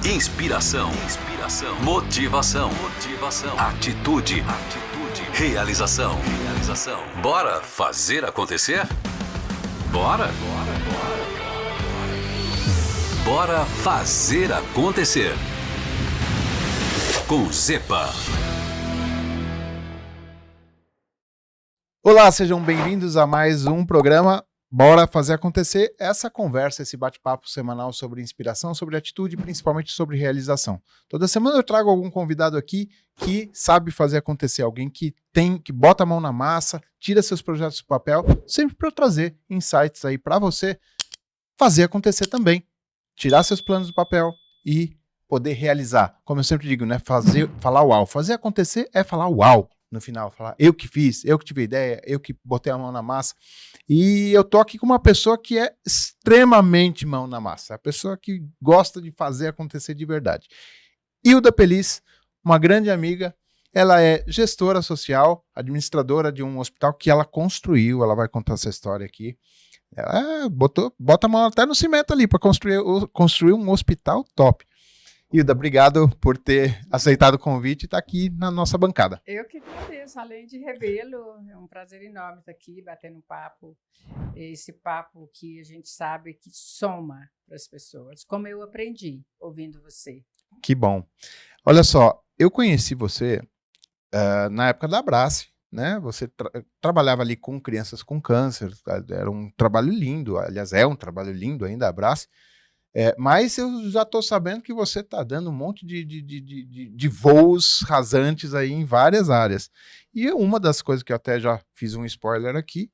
Inspiração, motivação, atitude, realização. Bora fazer acontecer? Bora? Bora fazer acontecer. Com Zepa. Olá, sejam bem-vindos a mais um programa Bora Fazer Acontecer. Essa conversa, esse bate-papo semanal sobre inspiração, sobre atitude e principalmente sobre realização. Toda semana eu trago algum convidado aqui que sabe fazer acontecer, alguém que bota a mão na massa, tira seus projetos do papel, sempre para trazer insights aí para você fazer acontecer também. Tirar seus planos do papel e poder realizar. Como eu sempre digo, né? Falar uau. Fazer acontecer é falar uau. No final, falar eu que fiz, eu que tive a ideia, eu que botei a mão na massa. E eu tô aqui com uma pessoa que é extremamente mão na massa. A pessoa que gosta de fazer acontecer de verdade. Hilda Peliz, uma grande amiga. Ela é gestora social, administradora de um hospital que ela construiu. Ela vai contar essa história aqui. Ela bota a mão até no cimento ali para construir um hospital top. Hilda, obrigado por ter aceitado o convite e estar aqui na nossa bancada. Eu que agradeço, além de revê-lo, é um prazer enorme estar aqui batendo um papo, esse papo que a gente sabe que soma para as pessoas, como eu aprendi ouvindo você. Que bom. Olha só, eu conheci você na época da Abrace, né? Você trabalhava ali com crianças com câncer, era um trabalho lindo, aliás, é um trabalho lindo ainda, a Abrace. Mas eu já estou sabendo que você está dando um monte de voos rasantes aí em várias áreas. E uma das coisas que eu até já fiz um spoiler aqui,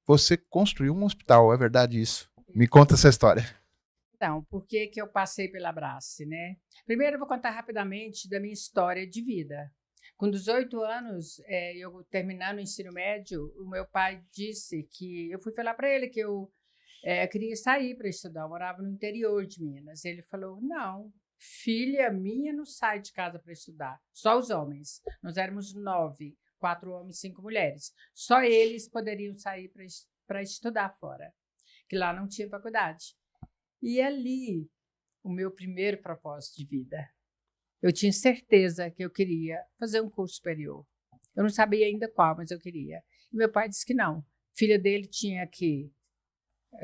você construiu um hospital, é verdade isso? Me conta essa história. Então, por que eu passei pela Abrace, né? Primeiro eu vou contar rapidamente da minha história de vida. Com 18 anos, eu terminando o ensino médio, o meu pai disse que eu fui falar para ele que eu queria sair para estudar, eu morava no interior de Minas. Ele falou, não, filha minha não sai de casa para estudar, só os homens. Nós éramos 9, 4 homens, 5 mulheres. Só eles poderiam sair para estudar fora, que lá não tinha faculdade. E ali, o meu primeiro propósito de vida. Eu tinha certeza que eu queria fazer um curso superior. Eu não sabia ainda qual, mas eu queria. E meu pai disse que não. Filha dele tinha que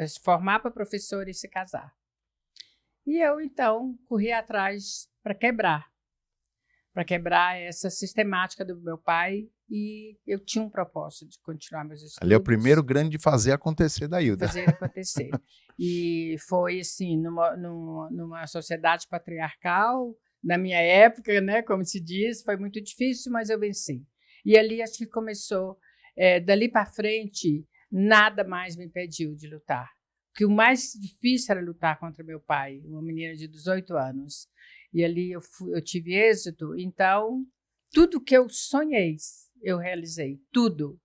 se formar para professora e se casar. E eu, então, corri atrás para quebrar essa sistemática do meu pai, e eu tinha um propósito de continuar meus estudos. Ali é o primeiro grande fazer acontecer da Hilda. Fazer acontecer. E foi assim, numa sociedade patriarcal, na minha época, né, como se diz, foi muito difícil, mas eu venci. E ali acho que começou, dali para frente, nada mais me impediu de lutar. Porque o mais difícil era lutar contra meu pai, uma menina de 18 anos. E ali eu tive êxito. Então, tudo que eu sonhei, eu realizei. Tudo.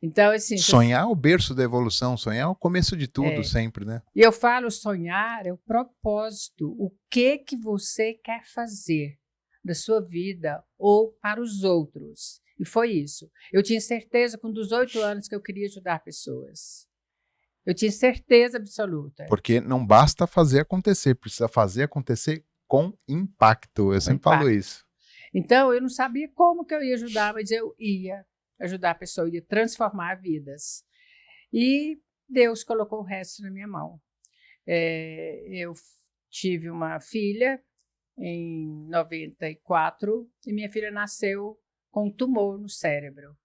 Então, assim, sonhar é o berço da evolução, sonhar é o começo de tudo sempre, né? E eu falo, sonhar é o propósito. O que você quer fazer da sua vida ou para os outros. E foi isso. Eu tinha certeza com 18 anos que eu queria ajudar pessoas. Eu tinha certeza absoluta. Porque não basta fazer acontecer, precisa fazer acontecer com impacto. Eu sempre falo isso. Então, eu não sabia como que eu ia ajudar, mas eu ia ajudar a pessoa, eu ia transformar vidas. E Deus colocou o resto na minha mão. Eu tive uma filha em 94 e minha filha nasceu com um tumor no cérebro.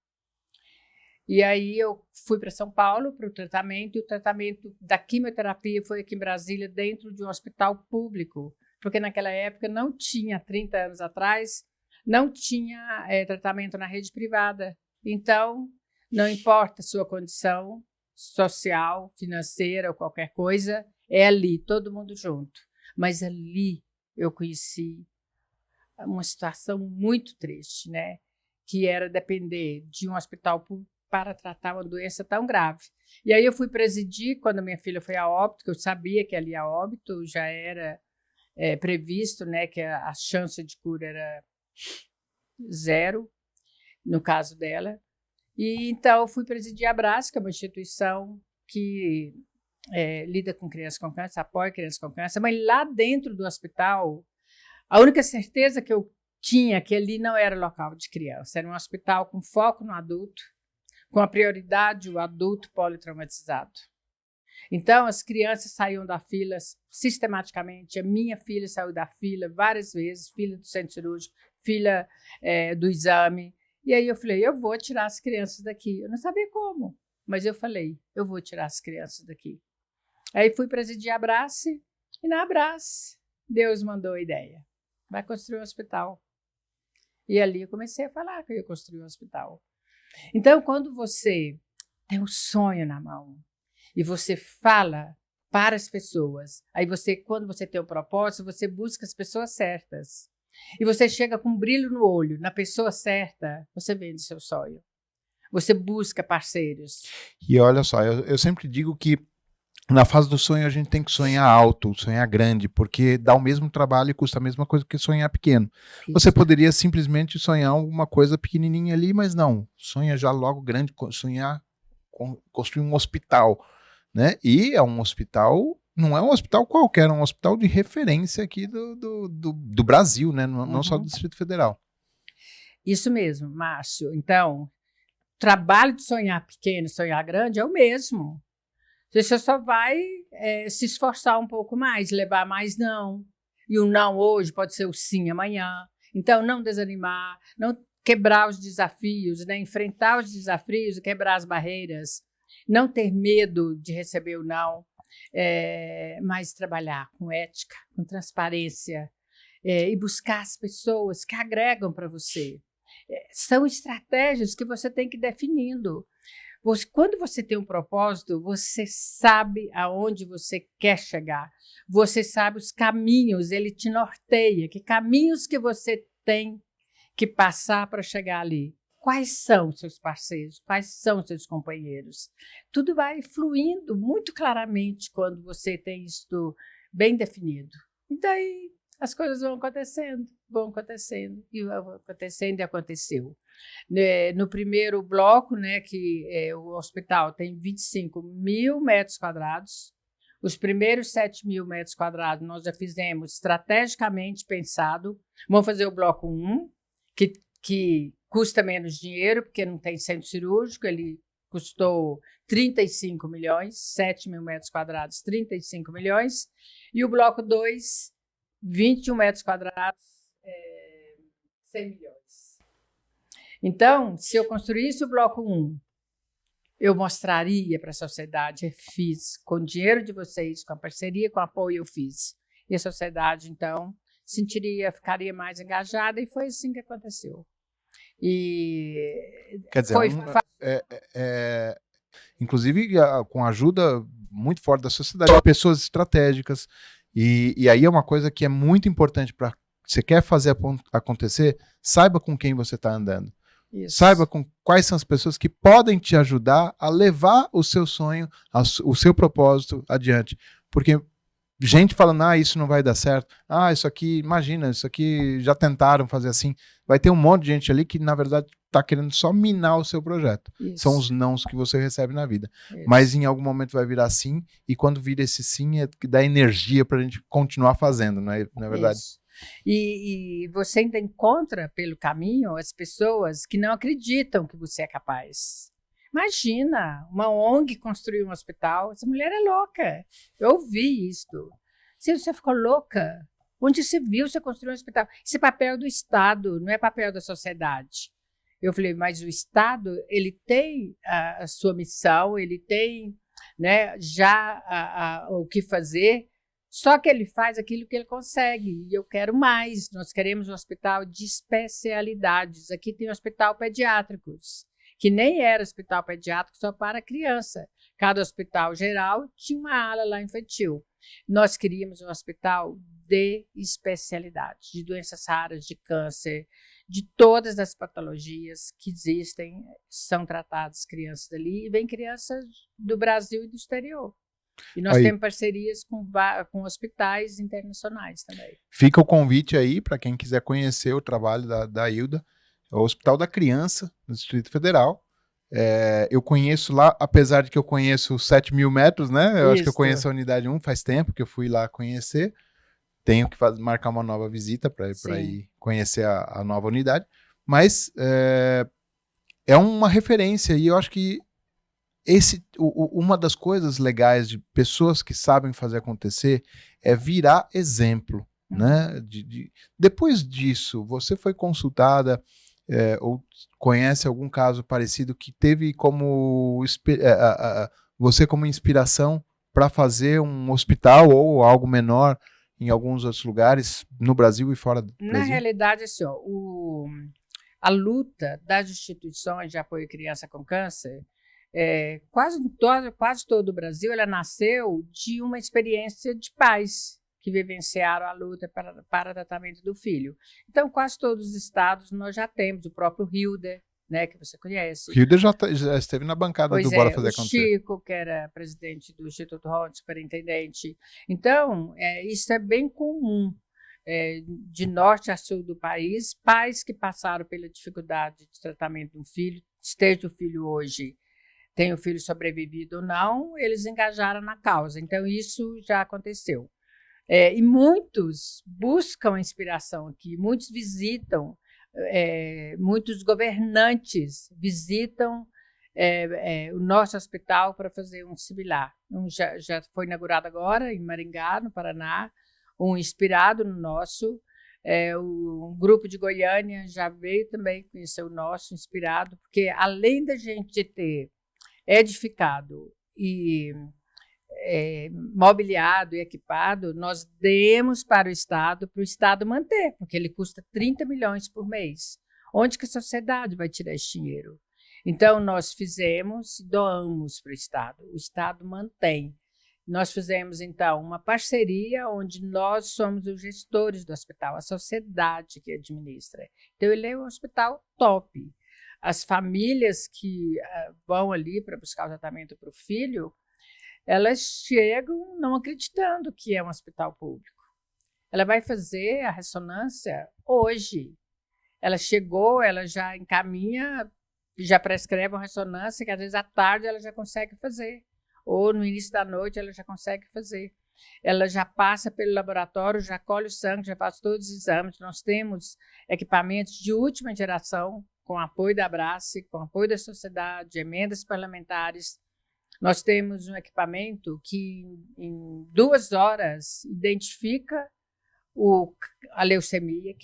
E aí eu fui para São Paulo para o tratamento, e o tratamento da quimioterapia foi aqui em Brasília, dentro de um hospital público, porque naquela época não tinha, 30 anos atrás, não tinha tratamento na rede privada. Então, não importa a sua condição social, financeira ou qualquer coisa, é ali, todo mundo junto. Mas ali eu conheci uma situação muito triste, né? Que era depender de um hospital público para tratar uma doença tão grave. E aí eu fui presidir quando minha filha foi a óbito, que eu sabia que ela ia a óbito, já era previsto, né, que a chance de cura era 0, no caso dela. E então eu fui presidir a Abrace, que é uma instituição que lida com crianças com câncer, apoia crianças com câncer, mas lá dentro do hospital, a única certeza que eu tinha que ali não era local de criança, era um hospital com foco no adulto, com a prioridade o adulto politraumatizado. Então, as crianças saíam da fila sistematicamente. A minha filha saiu da fila várias vezes, fila do centro cirúrgico, fila do exame. E aí eu falei, eu vou tirar as crianças daqui. Eu não sabia como, mas eu falei, eu vou tirar as crianças daqui. Aí fui presidir a Abrace, e na Abrace, Deus mandou a ideia. Vai construir um hospital. E ali eu comecei a falar que eu ia construir um hospital. Então, quando você tem um sonho na mão, e você fala para as pessoas, aí quando você tem um propósito, você busca as pessoas certas. E você chega com um brilho no olho, na pessoa certa, você vende seu sonho. Você busca parceiros. E olha só, eu sempre digo que na fase do sonho a gente tem que sonhar alto, sonhar grande, porque dá o mesmo trabalho e custa a mesma coisa que sonhar pequeno. Isso. Você poderia simplesmente sonhar alguma coisa pequenininha ali, mas não. Sonha já logo grande, sonhar construir um hospital. Né? E é um hospital, não é um hospital qualquer, é um hospital de referência aqui do Brasil, né? Não só do Distrito Federal. Isso mesmo, Márcio. Então, o trabalho de sonhar pequeno, sonhar grande é o mesmo. Você só vai se esforçar um pouco mais, levar mais não. E o não hoje pode ser o sim amanhã. Então, não desanimar, não quebrar os desafios, né? Enfrentar os desafios e quebrar as barreiras. Não ter medo de receber o não, mas trabalhar com ética, com transparência e buscar as pessoas que agregam para você. São estratégias que você tem que ir definindo. Quando você tem um propósito, você sabe aonde você quer chegar. Você sabe os caminhos, ele te norteia. Que caminhos que você tem que passar para chegar ali? Quais são seus parceiros? Quais são seus companheiros? Tudo vai fluindo muito claramente quando você tem isso bem definido. E daí as coisas vão acontecendo e aconteceu. No primeiro bloco, né, que o hospital tem 25 mil metros quadrados, os primeiros 7 mil metros quadrados nós já fizemos estrategicamente pensado. Vamos fazer o bloco 1, que custa menos dinheiro, porque não tem centro cirúrgico, ele custou 35 milhões, 7 mil metros quadrados, 35 milhões. E o bloco 2, 21 metros quadrados, 100 milhões. Então, se eu construísse o bloco 1, eu mostraria para a sociedade, fiz, com o dinheiro de vocês, com a parceria, com o apoio, eu fiz. E a sociedade, então, ficaria mais engajada, e foi assim que aconteceu. E quer dizer, inclusive com a ajuda muito forte da sociedade, pessoas estratégicas, e aí é uma coisa que é muito importante para você quer fazer acontecer, saiba com quem você está andando. Isso. Saiba quais são as pessoas que podem te ajudar a levar o seu sonho, o seu propósito adiante. Porque gente falando, isso não vai dar certo, isso aqui, imagina, isso aqui já tentaram fazer assim. Vai ter um monte de gente ali que, na verdade, está querendo só minar o seu projeto. Isso. São os nãos que você recebe na vida. Isso. Mas em algum momento vai virar sim, e quando vira esse sim, é que dá energia para a gente continuar fazendo, não é verdade? Isso. E você ainda encontra pelo caminho as pessoas que não acreditam que você é capaz. Imagina, uma ONG construir um hospital. Essa mulher é louca. Eu ouvi isso. Você ficou louca? Onde você viu você construir um hospital? Esse é papel do Estado, não é papel da sociedade. Eu falei, mas o Estado, ele tem a sua missão, ele tem, né, já o que fazer, só que ele faz aquilo que ele consegue. E eu quero mais. Nós queremos um hospital de especialidades. Aqui tem um hospital pediátricos, que nem era hospital pediátrico só para criança. Cada hospital geral tinha uma ala lá infantil. Nós queríamos um hospital de especialidade, de doenças raras, de câncer, de todas as patologias que existem, são tratadas crianças ali, e vem crianças do Brasil e do exterior. E nós temos parcerias com hospitais internacionais também. Fica o convite aí para quem quiser conhecer o trabalho da Hilda, é o Hospital da Criança, no Distrito Federal. Eu conheço lá, apesar de que eu conheço 7.000 metros, né? Eu acho que eu Isso. conheço a unidade 1 faz tempo que eu fui lá conhecer. Tenho que marcar uma nova visita para Sim. ir conhecer a nova unidade. Mas é uma referência e eu acho que uma das coisas legais de pessoas que sabem fazer acontecer é virar exemplo, né? Depois disso, você foi consultada ou conhece algum caso parecido que teve como você como inspiração para fazer um hospital ou algo menor em alguns outros lugares no Brasil e fora do Na Brasil? realidade, assim, ó, a luta das instituições de apoio à criança com câncer, quase todo o Brasil, ela nasceu de uma experiência de pais que vivenciaram a luta para tratamento do filho. Então, quase todos os estados nós já temos, o próprio Hilder, né, que você conhece. Hilder já esteve na bancada do Bora Fazer o Acontecer. Chico, que era presidente do Instituto Ron, superintendente. Então, isso é bem comum. De norte a sul do país, pais que passaram pela dificuldade de tratamento de um filho, esteja o filho hoje, tem o filho sobrevivido ou não, eles engajaram na causa. Então, isso já aconteceu. E muitos buscam inspiração aqui, muitos visitam, muitos governantes visitam o nosso hospital para fazer um similar. Já foi inaugurado agora, em Maringá, no Paraná, um inspirado no nosso. Um grupo de Goiânia já veio também conhecer o nosso, inspirado, porque além da gente ter edificado e mobiliado e equipado, nós demos para o Estado manter, porque ele custa 30 milhões por mês. Onde que a sociedade vai tirar esse dinheiro? Então, nós fizemos, doamos para o Estado mantém. Nós fizemos, então, uma parceria onde nós somos os gestores do hospital, a sociedade que administra. Então, ele é um hospital top. As famílias que vão ali para buscar o tratamento para o filho, elas chegam não acreditando que é um hospital público. Ela vai fazer a ressonância hoje. Ela chegou, ela já encaminha, já prescreve uma ressonância que às vezes à tarde ela já consegue fazer. Ou no início da noite ela já consegue fazer. Ela já passa pelo laboratório, já colhe o sangue, já faz todos os exames. Nós temos equipamentos de última geração, com apoio da Abrace, com apoio da sociedade, emendas parlamentares. Nós temos um equipamento que, em 2 horas, identifica a leucemia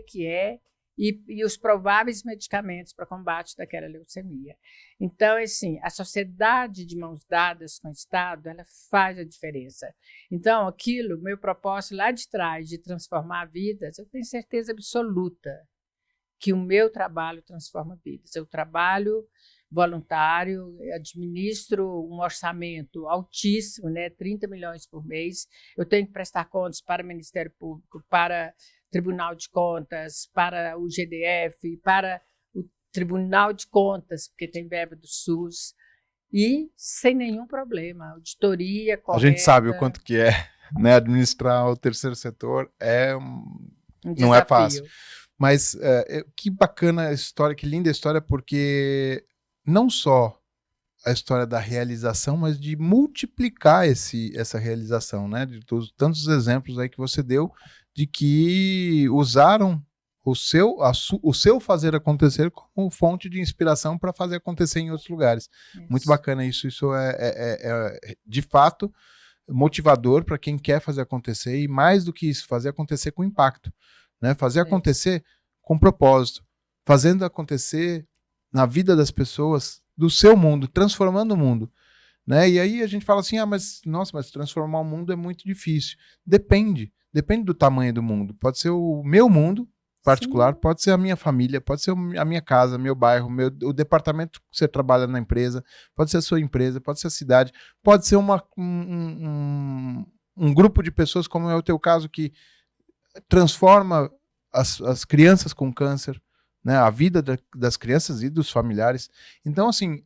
que é, e os prováveis medicamentos para combate daquela leucemia. Então, assim, a sociedade de mãos dadas com o Estado, ela faz a diferença. Então, meu propósito lá de trás, de transformar vidas, eu tenho certeza absoluta que o meu trabalho transforma vidas. Eu trabalho voluntário, administro um orçamento altíssimo, né, 30 milhões por mês. Eu tenho que prestar contas para o Ministério Público, para o Tribunal de Contas, para o GDF, para o Tribunal de Contas, porque tem verba do SUS, e sem nenhum problema. Auditoria correta. A gente sabe o quanto que é, né, administrar o terceiro setor não é fácil. Mas que bacana a história, que linda a história, porque não só a história da realização, mas de multiplicar essa realização, né? De tantos exemplos aí que você deu de que usaram o seu fazer acontecer como fonte de inspiração para fazer acontecer em outros lugares. Isso. Muito bacana isso. Isso é de fato motivador para quem quer fazer acontecer e mais do que isso, fazer acontecer com impacto, né? Fazer acontecer com propósito, fazendo acontecer na vida das pessoas, do seu mundo, transformando o mundo, né? E aí a gente fala assim, mas transformar o mundo é muito difícil. Depende do tamanho do mundo. Pode ser o meu mundo particular, sim, pode ser a minha família, pode ser a minha casa, meu bairro, o departamento que você trabalha na empresa, pode ser a sua empresa, pode ser a cidade, pode ser um grupo de pessoas, como é o teu caso, que transforma as crianças com câncer, né, a vida das crianças e dos familiares. Então, assim,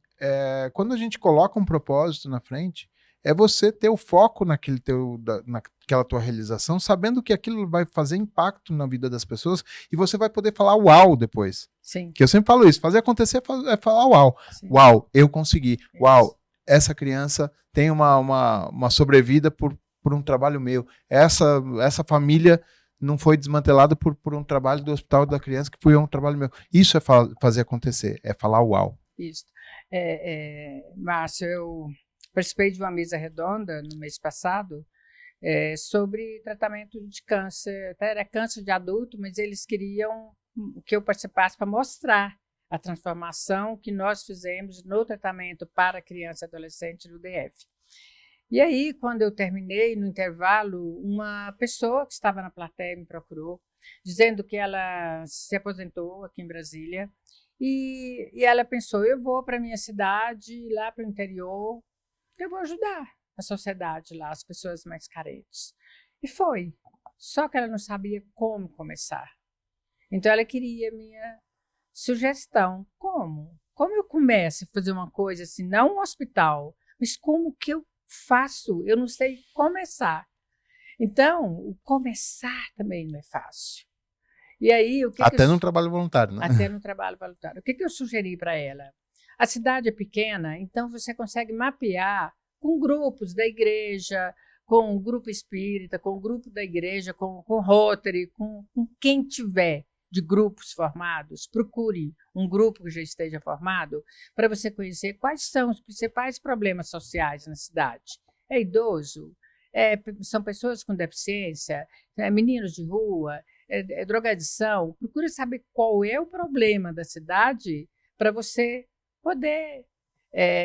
quando a gente coloca um propósito na frente, é você ter o foco naquela tua realização, sabendo que aquilo vai fazer impacto na vida das pessoas e você vai poder falar uau depois. Sim. Que eu sempre falo isso, fazer acontecer é falar uau. Sim. Uau, eu consegui. Isso. Uau, essa criança tem uma sobrevida por um trabalho meu. Essa família não foi desmantelada por um trabalho do Hospital da Criança, que foi um trabalho meu. Isso é fazer acontecer, é falar uau. Isso. Márcio, eu participei de uma mesa redonda no mês passado sobre tratamento de câncer. Até era câncer de adulto, mas eles queriam que eu participasse para mostrar a transformação que nós fizemos no tratamento para criança e adolescente no DF. E aí, quando eu terminei, no intervalo, uma pessoa que estava na plateia me procurou, dizendo que ela se aposentou aqui em Brasília, e ela pensou, eu vou para a minha cidade, lá para o interior, eu vou ajudar a sociedade lá, as pessoas mais carentes. E foi. Só que ela não sabia como começar. Então, ela queria minha sugestão. Como? Como eu começo a fazer uma coisa assim, não um hospital, mas como que eu faço? Eu não sei começar. Então, o começar também não é fácil. E aí, até no trabalho voluntário, né? Até no trabalho voluntário. O que eu sugeri para ela? A cidade é pequena, então você consegue mapear com grupos da igreja, com o grupo espírita, com o grupo da igreja, com Rotary, com quem tiver de grupos formados. Procure um grupo que já esteja formado para você conhecer quais são os principais problemas sociais na cidade. É idoso? São pessoas com deficiência? Meninos de rua? Drogadição? Procure saber qual é o problema da cidade para você poder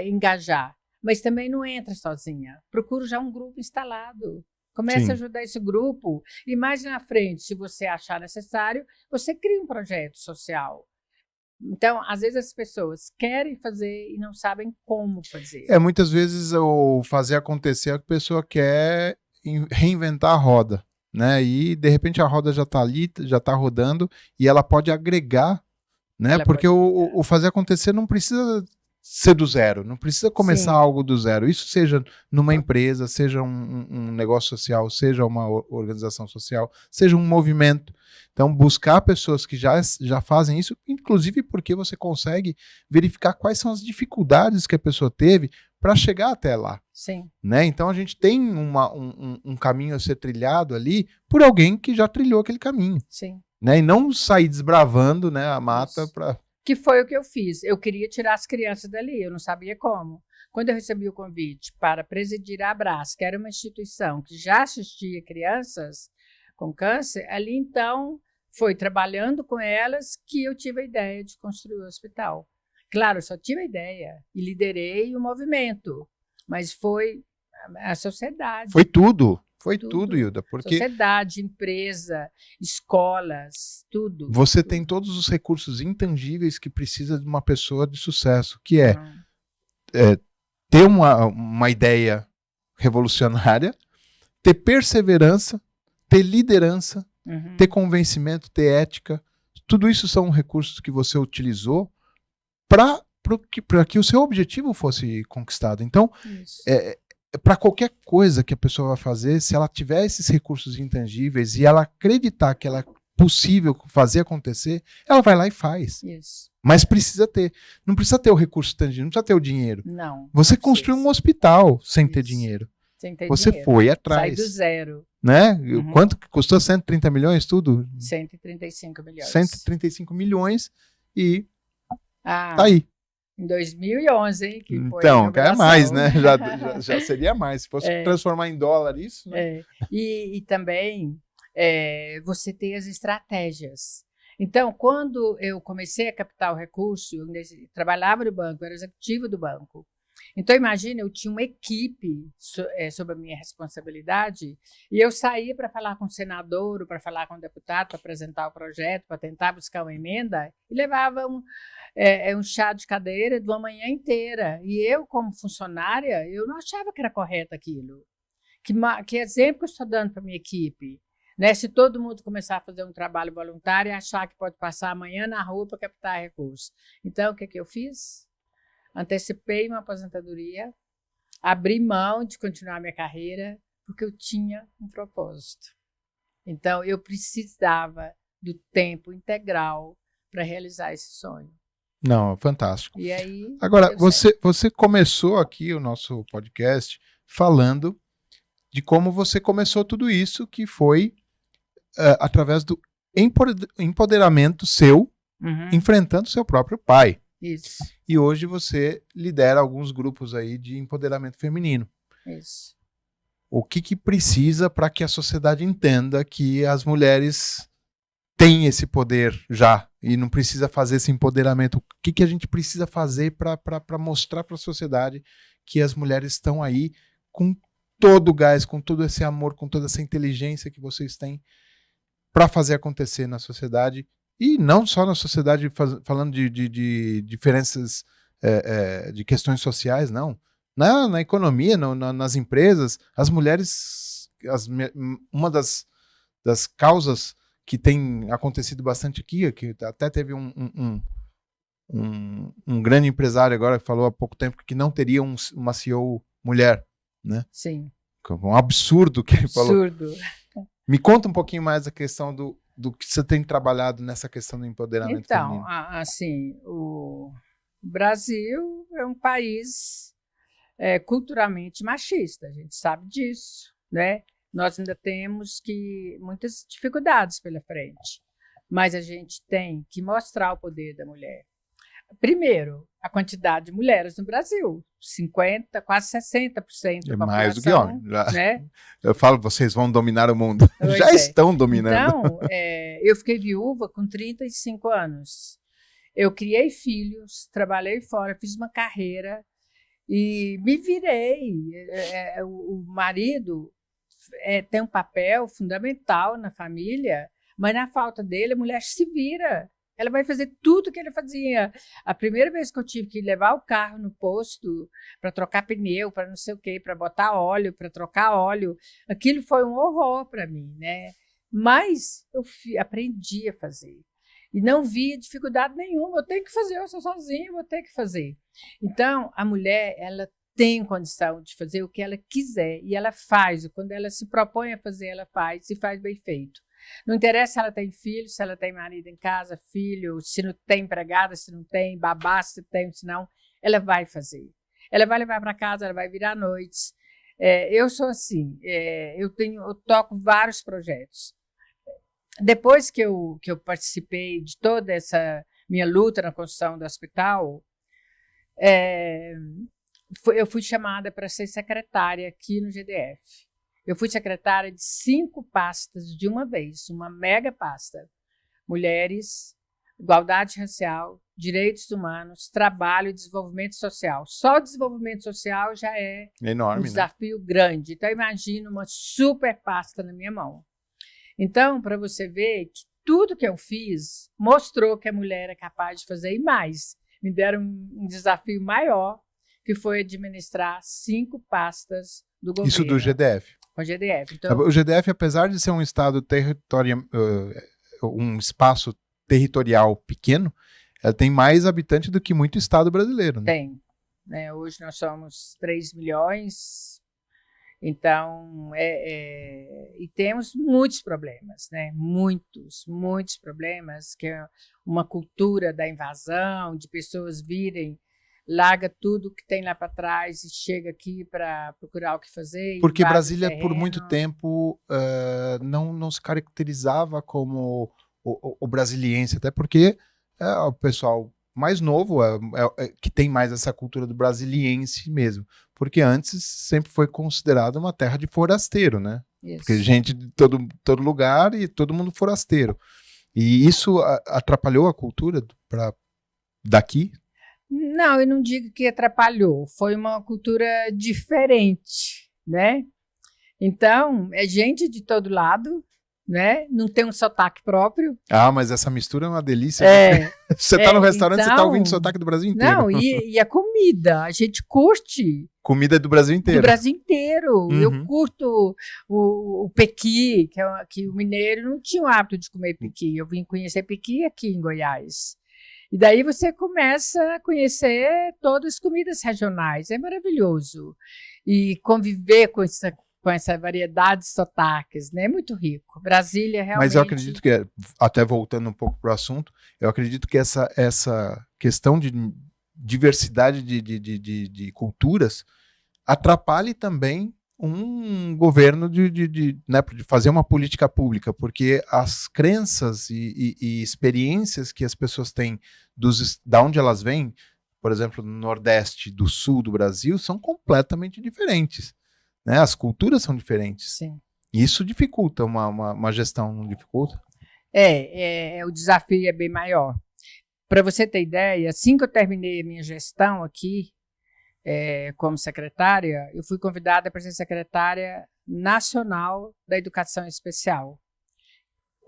engajar. Mas também não entra sozinha. Procure já um grupo instalado. Comece a ajudar esse grupo e mais na frente, se você achar necessário, você cria um projeto social. Então, às vezes as pessoas querem fazer e não sabem como fazer. Muitas vezes o fazer acontecer, a pessoa quer reinventar a roda, né? E de repente a roda já está ali, já está rodando e ela pode agregar, né? Porque o fazer acontecer não precisa ser do zero, não precisa começar algo do zero. Isso seja numa empresa, seja um negócio social, seja uma organização social, seja um movimento. Então, buscar pessoas que já fazem isso, inclusive porque você consegue verificar quais são as dificuldades que a pessoa teve para chegar até lá. Sim. Né? Então, a gente tem um caminho a ser trilhado ali por alguém que já trilhou aquele caminho. Sim. Né? E não sair desbravando, né, a mata para... Que foi o que eu fiz. Eu queria tirar as crianças dali, eu não sabia como. Quando eu recebi o convite para presidir a Abraço, que era uma instituição que já assistia crianças com câncer, ali então foi trabalhando com elas que eu tive a ideia de construir o hospital. Claro, eu só tive a ideia e liderei o movimento, mas foi a sociedade. Foi tudo. Foi tudo, Hilda, porque... Sociedade, empresa, escolas, tudo. Você tem todos os recursos intangíveis que precisa de uma pessoa de sucesso, que é ter uma ideia revolucionária, ter perseverança, ter liderança, ter convencimento, ter ética. Tudo isso são recursos que você utilizou para que o seu objetivo fosse conquistado. Então, para qualquer coisa que a pessoa vai fazer, se ela tiver esses recursos intangíveis e ela acreditar que ela é possível fazer acontecer, ela vai lá e faz. Isso. Mas precisa ter. Não precisa ter o recurso tangível, não precisa ter o dinheiro. Não. Você construiu um hospital sem ter dinheiro. Sem ter você dinheiro. foi atrás. Sai do zero. Né? Quanto que custou? 130 milhões tudo? 135 milhões. 135 milhões e tá aí. Em 2011, hein? Que foi então, é mais, né? Já seria mais. Se fosse transformar em dólar isso, né? E também você tem as estratégias. Então, quando eu comecei a captar o recurso, eu trabalhava no banco, eu era executivo do banco. Então, imagina, eu tinha uma equipe sob a minha responsabilidade e eu saía para falar com o senador, para falar com o deputado, para apresentar o projeto, para tentar buscar uma emenda e levava um chá de cadeira de uma manhã inteira. E eu, como funcionária, eu não achava que era correto aquilo. Que exemplo que eu estou dando para a minha equipe? Né? Se todo mundo começar a fazer um trabalho voluntário e achar que pode passar amanhã na rua para captar recursos. Então, o que eu fiz? Antecipei uma aposentadoria, abri mão de continuar minha carreira porque eu tinha um propósito. Então, eu precisava do tempo integral para realizar esse sonho. Não, fantástico. E aí, Agora, deu certo. você começou aqui o nosso podcast falando de como você começou tudo isso, que foi através do empoderamento seu, enfrentando seu próprio pai. Isso, E hoje você lidera alguns grupos aí de empoderamento feminino. isso. O que precisa para que a sociedade entenda que as mulheres têm esse poder já e não precisa fazer esse empoderamento? O que a gente precisa fazer para mostrar para a sociedade que as mulheres estão aí com todo o gás, com todo esse amor, com toda essa inteligência que vocês têm para fazer acontecer na sociedade? E não só na sociedade, falando de diferenças de questões sociais, não. Na economia, nas empresas, as mulheres, uma das causas que tem acontecido bastante aqui, que até teve um grande empresário agora que falou há pouco tempo que não teria uma CEO mulher, né? Sim. Um absurdo que ele falou. Absurdo. Me conta um pouquinho mais a questão do que você tem trabalhado nessa questão do empoderamento feminino. Então, assim, o Brasil é um país culturalmente machista, a gente sabe disso, né? Nós ainda temos muitas dificuldades pela frente, mas a gente tem que mostrar o poder da mulher. Primeiro, a quantidade de mulheres no Brasil, 50%, quase 60% da população. Mais do que homem. Né? Eu falo, vocês vão dominar o mundo. Pois Já estão dominando. Então, eu fiquei viúva com 35 anos. Eu criei filhos, trabalhei fora, fiz uma carreira e me virei. O marido tem um papel fundamental na família, mas na falta dele, a mulher se vira. Ela vai fazer tudo que ele fazia. A primeira vez que eu tive que levar o carro no posto para trocar pneu, para não sei o quê, para botar óleo, para trocar óleo, aquilo foi um horror para mim, né? Mas eu aprendi a fazer. E não via dificuldade nenhuma. Eu tenho que fazer, eu sou sozinha, vou ter que fazer. Então, a mulher, ela tem condição de fazer o que ela quiser e ela faz. Quando ela se propõe a fazer, ela faz e faz bem feito. Não interessa se ela tem filho, se ela tem marido em casa, filho, se não tem empregada, se não tem, babá, se tem, se não, ela vai fazer. Ela vai levar para casa, ela vai virar noites. Eu sou assim, eu toco vários projetos. Depois que eu participei de toda essa minha luta na construção do hospital, eu fui chamada para ser secretária aqui no GDF. Eu fui secretária de 5 pastas de uma vez, uma mega pasta. Mulheres, igualdade racial, direitos humanos, trabalho e desenvolvimento social. Só o desenvolvimento social já é enorme, um desafio grande. Então, imagina uma super pasta na minha mão. Então, para você ver que tudo que eu fiz mostrou que a mulher é capaz de fazer e mais. Me deram um desafio maior, que foi administrar 5 pastas do governo. Isso do GDF. Com o GDF. Então, o GDF, apesar de ser um estado um espaço territorial pequeno, ela tem mais habitantes do que muito estado brasileiro. Né? Tem. Né? Hoje nós somos 3 milhões, então, e temos muitos problemas, né? Muitos problemas, que é uma cultura da invasão, de pessoas virem, larga tudo que tem lá para trás e chega aqui para procurar o que fazer. Porque Brasília, por muito tempo, não se caracterizava como o brasiliense, até porque o pessoal mais novo que tem mais essa cultura do brasiliense mesmo. Porque antes sempre foi considerado uma terra de forasteiro, né? Isso. Porque gente de todo lugar e todo mundo forasteiro. E isso atrapalhou a cultura daqui? Não, eu não digo que atrapalhou. Foi uma cultura diferente, né? Então, é gente de todo lado, né? Não tem um sotaque próprio. Ah, mas essa mistura é uma delícia. Você tá no restaurante, então, você tá ouvindo o sotaque do Brasil inteiro. Não, e a comida, a gente curte. Comida do Brasil inteiro. Do Brasil inteiro. Uhum. Eu curto o pequi, que o mineiro não tinha o hábito de comer pequi. Eu vim conhecer pequi aqui em Goiás. E daí você começa a conhecer todas as comidas regionais, é maravilhoso. E conviver com essa variedade de sotaques, né? É muito rico. Brasília realmente... Mas eu acredito que, até voltando um pouco para o assunto, eu acredito que essa questão de diversidade de culturas atrapalhe também um governo né, de fazer uma política pública, porque as crenças e experiências que as pessoas têm da onde elas vêm, por exemplo, no Nordeste, do Sul do Brasil, são completamente diferentes. Né? As culturas são diferentes. Sim. E isso dificulta uma gestão, não dificulta? O desafio é bem maior. Para você ter ideia, assim que eu terminei a minha gestão aqui, como secretária, eu fui convidada para ser secretária nacional da educação especial.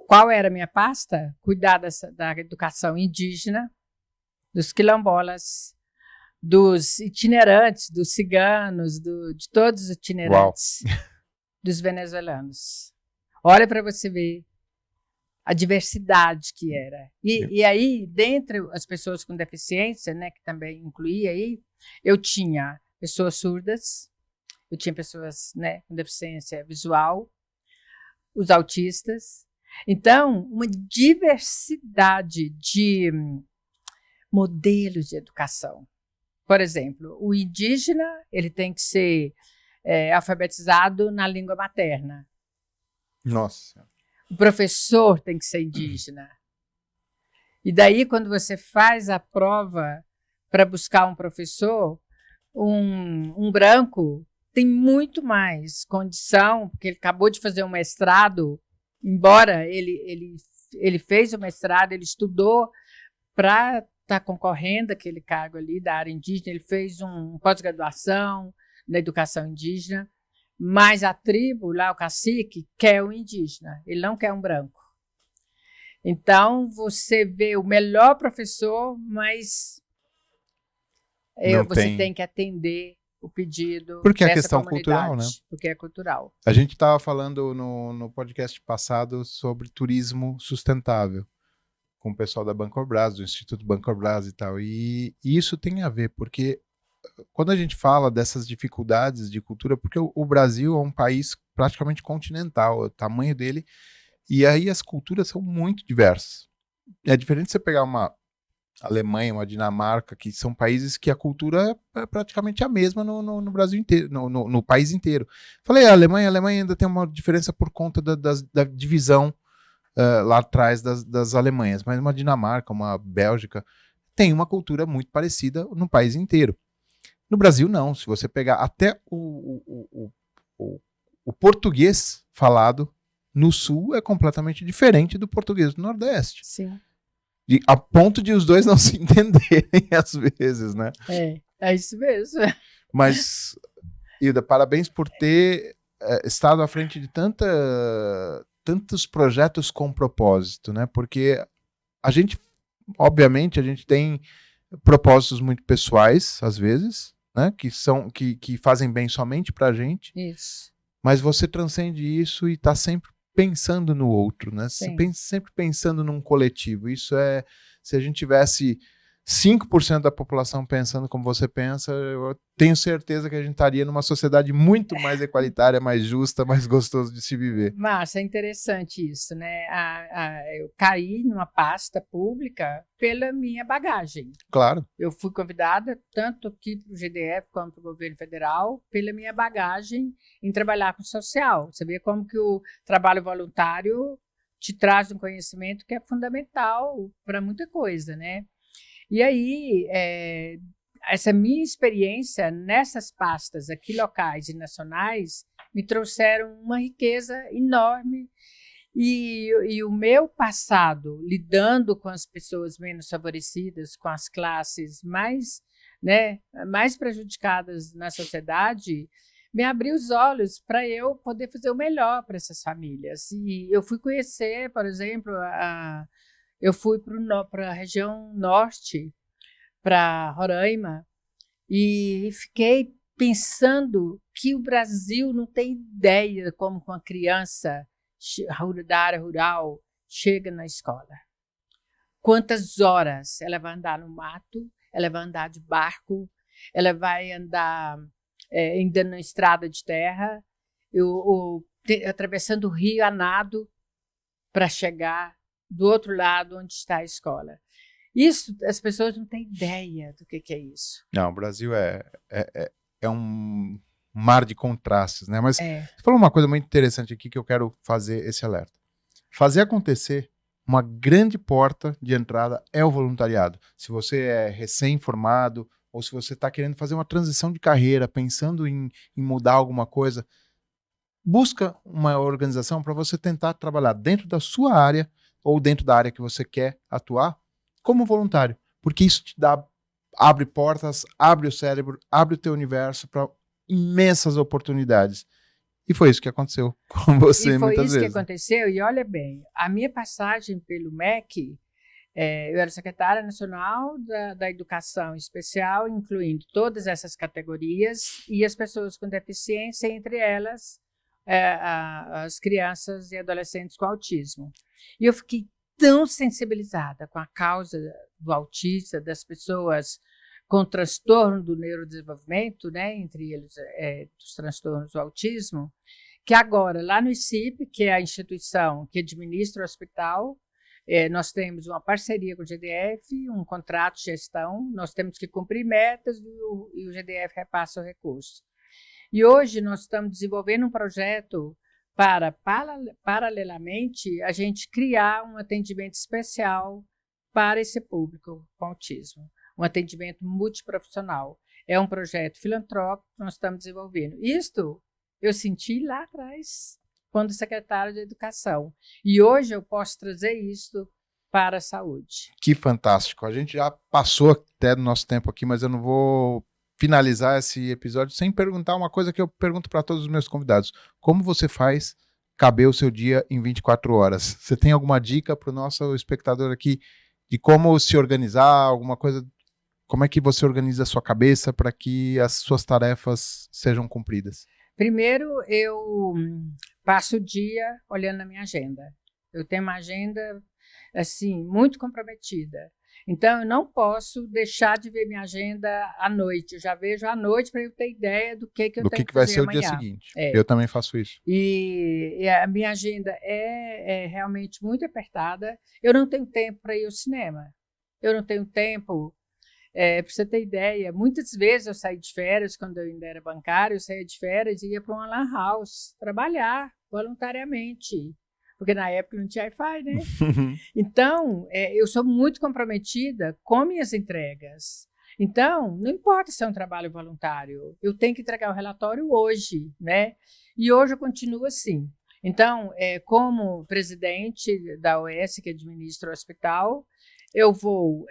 Qual era a minha pasta? Cuidar da educação indígena, dos quilombolas, dos itinerantes, dos ciganos, de todos os itinerantes, dos venezuelanos. Olha para você ver a diversidade que era. E aí, dentre as pessoas com deficiência, né, que também incluía aí, eu tinha pessoas surdas, eu tinha pessoas, né, com deficiência visual, os autistas. Então, uma diversidade de modelos de educação. Por exemplo, o indígena ele tem que ser alfabetizado na língua materna. Nossa. O professor tem que ser indígena. E daí, quando você faz a prova para buscar um professor, um branco tem muito mais condição, porque ele acabou de fazer um mestrado, embora ele fez o mestrado, ele estudou para estar concorrendo àquele cargo ali da área indígena, ele fez uma pós-graduação na educação indígena, mas a tribo, lá o cacique, quer o indígena, ele não quer um branco. Então, você vê o melhor professor, mas você tem que atender o pedido porque dessa é questão comunidade, cultural, né? Porque é cultural. A gente estava falando no podcast passado sobre turismo sustentável, com o pessoal da Bancobras, do Instituto Bancobras e tal, e isso tem a ver, porque quando a gente fala dessas dificuldades de cultura, porque o Brasil é um país praticamente continental, o tamanho dele, e aí as culturas são muito diversas. É diferente você pegar uma Alemanha, uma Dinamarca, que são países que a cultura é praticamente a mesma no Brasil inteiro, no país inteiro. Falei, a Alemanha ainda tem uma diferença por conta da divisão lá atrás das Alemanhas, mas uma Dinamarca, uma Bélgica, tem uma cultura muito parecida no país inteiro. No Brasil, não. Se você pegar até o português falado no Sul é completamente diferente do português do Nordeste. Sim. A ponto de os dois não se entenderem às vezes, né? É isso mesmo. Mas, Hilda, parabéns por ter estado à frente de tantos projetos com propósito, né? Porque obviamente, a gente tem propósitos muito pessoais, às vezes, né? Que fazem bem somente pra gente. Isso. Mas você transcende isso e está sempre pensando no outro, né? Sempre pensando num coletivo. Isso se a gente tivesse 5% da população pensando como você pensa, eu tenho certeza que a gente estaria numa sociedade muito mais equalitária, mais justa, mais gostoso de se viver. Márcia, é interessante isso, né? Eu caí numa pasta pública pela minha bagagem. Claro. Eu fui convidada, tanto aqui para o GDF quanto para o governo federal, pela minha bagagem em trabalhar com social. Você vê como que o trabalho voluntário te traz um conhecimento que é fundamental para muita coisa, né? E aí, essa minha experiência nessas pastas aqui locais e nacionais me trouxeram uma riqueza enorme e o meu passado lidando com as pessoas menos favorecidas, com as classes mais prejudicadas na sociedade, me abriu os olhos para eu poder fazer o melhor para essas famílias. E eu fui conhecer, por exemplo, eu fui para a região norte, para Roraima, e fiquei pensando que o Brasil não tem ideia como uma criança da área rural chega na escola. quantas horas ela vai andar no mato, ela vai andar de barco, ela vai andar ainda na estrada de terra, atravessando o rio a nado para chegar do outro lado onde está a escola. Isso, as pessoas não têm ideia do que é isso. Não, o Brasil é um mar de contrastes, né? Mas você falou uma coisa muito interessante aqui que eu quero fazer esse alerta. Fazer acontecer, uma grande porta de entrada é o voluntariado. Se você é recém-formado ou se você está querendo fazer uma transição de carreira, pensando em mudar alguma coisa, busca uma organização para você tentar trabalhar dentro da sua área ou dentro da área que você quer atuar como voluntário, porque isso te abre portas, abre o cérebro, abre o teu universo para imensas oportunidades. E foi isso que aconteceu com você muitas vezes. E foi isso que aconteceu, e olha bem, a minha passagem pelo MEC, eu era secretária nacional da Educação Especial, incluindo todas essas categorias, e as pessoas com deficiência, entre elas as crianças e adolescentes com autismo. E eu fiquei tão sensibilizada com a causa do autista, das pessoas com transtorno do neurodesenvolvimento, né, entre eles os transtornos do autismo, que agora, lá no ICIP, que é a instituição que administra o hospital, nós temos uma parceria com o GDF, um contrato de gestão, nós temos que cumprir metas e o GDF repassa o recurso. E hoje nós estamos desenvolvendo um projeto para, paralelamente, a gente criar um atendimento especial para esse público com autismo, um atendimento multiprofissional. É um projeto filantrópico que nós estamos desenvolvendo. Isto eu senti lá atrás, quando secretário de Educação. E hoje eu posso trazer isso para a saúde. Que fantástico. A gente já passou até do nosso tempo aqui, mas eu não vou finalizar esse episódio sem perguntar uma coisa que eu pergunto para todos os meus convidados. Como você faz caber o seu dia em 24 horas? Você tem alguma dica para o nosso espectador aqui de como se organizar, alguma coisa? Como é que você organiza a sua cabeça para que as suas tarefas sejam cumpridas? Primeiro, eu passo o dia olhando na minha agenda. Eu tenho uma agenda, assim, muito comprometida. Então, eu não posso deixar de ver minha agenda à noite. Eu já vejo à noite para eu ter ideia do que eu tenho que fazer vai ser amanhã. O dia seguinte. Eu também faço isso. E a minha agenda é realmente muito apertada. Eu não tenho tempo para ir ao cinema. Eu não tenho tempo. Para você ter ideia, muitas vezes eu saí de férias, quando eu ainda era bancária, eu saía de férias e ia para uma lan house trabalhar voluntariamente. Porque na época não tinha Wi-Fi, né? Então, eu sou muito comprometida com minhas entregas. Então, não importa se é um trabalho voluntário, eu tenho que entregar o relatório hoje, né? E hoje eu continuo assim. Então, como presidente da OS, que administra o hospital, eu vou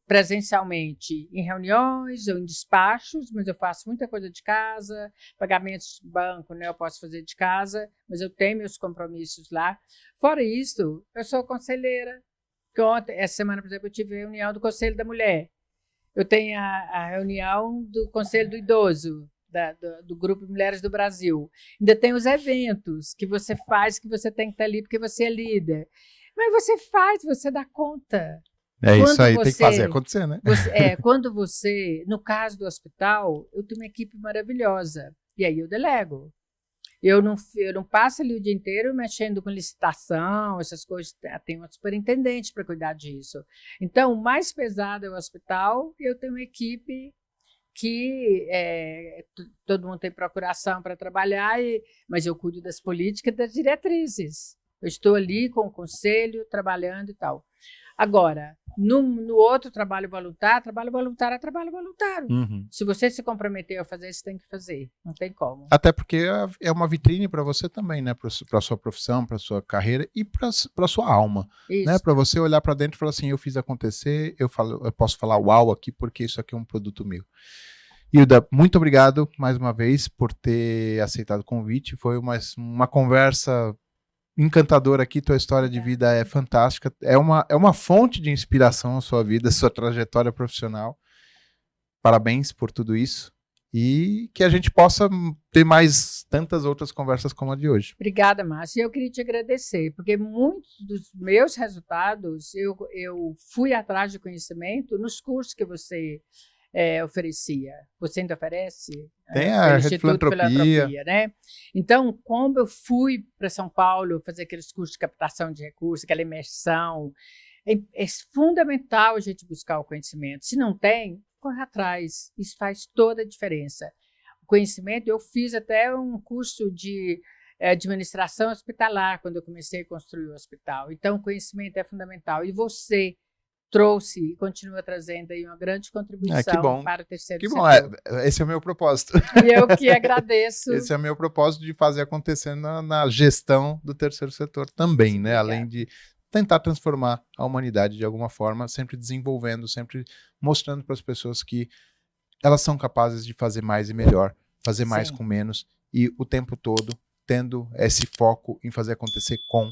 presencialmente em reuniões ou em despachos, mas eu faço muita coisa de casa, pagamentos de banco, né, eu posso fazer de casa, mas eu tenho meus compromissos lá. Fora isso, eu sou conselheira. Essa semana, por exemplo, eu tive a reunião do Conselho da Mulher. Eu tenho a reunião do Conselho do Idoso, do Grupo Mulheres do Brasil. Ainda tem os eventos que você faz, que você tem que estar ali porque você é líder. Mas você faz, você dá conta. Isso aí, tem que fazer acontecer, né? Quando você, no caso do hospital, eu tenho uma equipe maravilhosa, e aí eu delego. Eu não passo ali o dia inteiro mexendo com licitação, essas coisas, tem um superintendente para cuidar disso. Então, o mais pesado é o hospital, e eu tenho uma equipe que todo mundo tem procuração para trabalhar, mas eu cuido das políticas e das diretrizes. Eu estou ali com o conselho, trabalhando e tal. Agora, no outro trabalho voluntário é trabalho voluntário. Uhum. Se você se comprometer a fazer, você tem que fazer. Não tem como. Até porque é uma vitrine para você também, né? Para a sua profissão, para a sua carreira e para a sua alma. Né? Para você olhar para dentro e falar assim, eu fiz acontecer, eu posso falar uau aqui porque isso aqui é um produto meu. Hilda, muito obrigado mais uma vez por ter aceitado o convite. Foi uma conversa encantadora aqui, tua história de vida é fantástica, é uma fonte de inspiração a sua vida, a sua trajetória profissional. Parabéns por tudo isso. e que a gente possa ter mais tantas outras conversas como a de hoje. Obrigada, Márcia. Eu queria te agradecer, porque muitos dos meus resultados, eu fui atrás de conhecimento nos cursos que você oferecia. Você ainda oferece? Tem a Rede Filantropia, né? Então, como eu fui para São Paulo fazer aqueles cursos de captação de recursos, aquela imersão, é fundamental a gente buscar o conhecimento. Se não tem, corre atrás. Isso faz toda a diferença. O conhecimento, eu fiz até um curso de administração hospitalar quando eu comecei a construir o hospital. Então, o conhecimento é fundamental. E você trouxe e continua trazendo aí uma grande contribuição para o terceiro setor. Esse é o meu propósito. E eu que agradeço. Esse é o meu propósito de fazer acontecer na gestão do terceiro setor também, né? Além de tentar transformar a humanidade de alguma forma, sempre desenvolvendo, sempre mostrando para as pessoas que elas são capazes de fazer mais e melhor, fazer mais com menos, e o tempo todo tendo esse foco em fazer acontecer com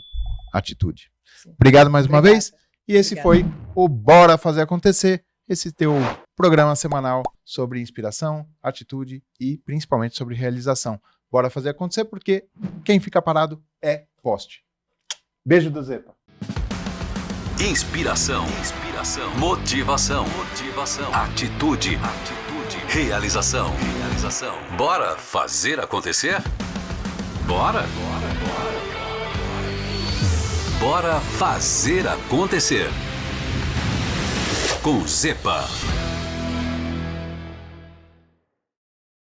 atitude. Sim. Obrigado mais uma vez, e esse foi o Bora Fazer Acontecer, esse teu programa semanal sobre inspiração, atitude e principalmente sobre realização. Bora fazer acontecer, porque quem fica parado é poste. Beijo do Zepa. Inspiração, motivação, atitude, realização. Bora fazer acontecer? Bora? Bora fazer acontecer. Com Zepa.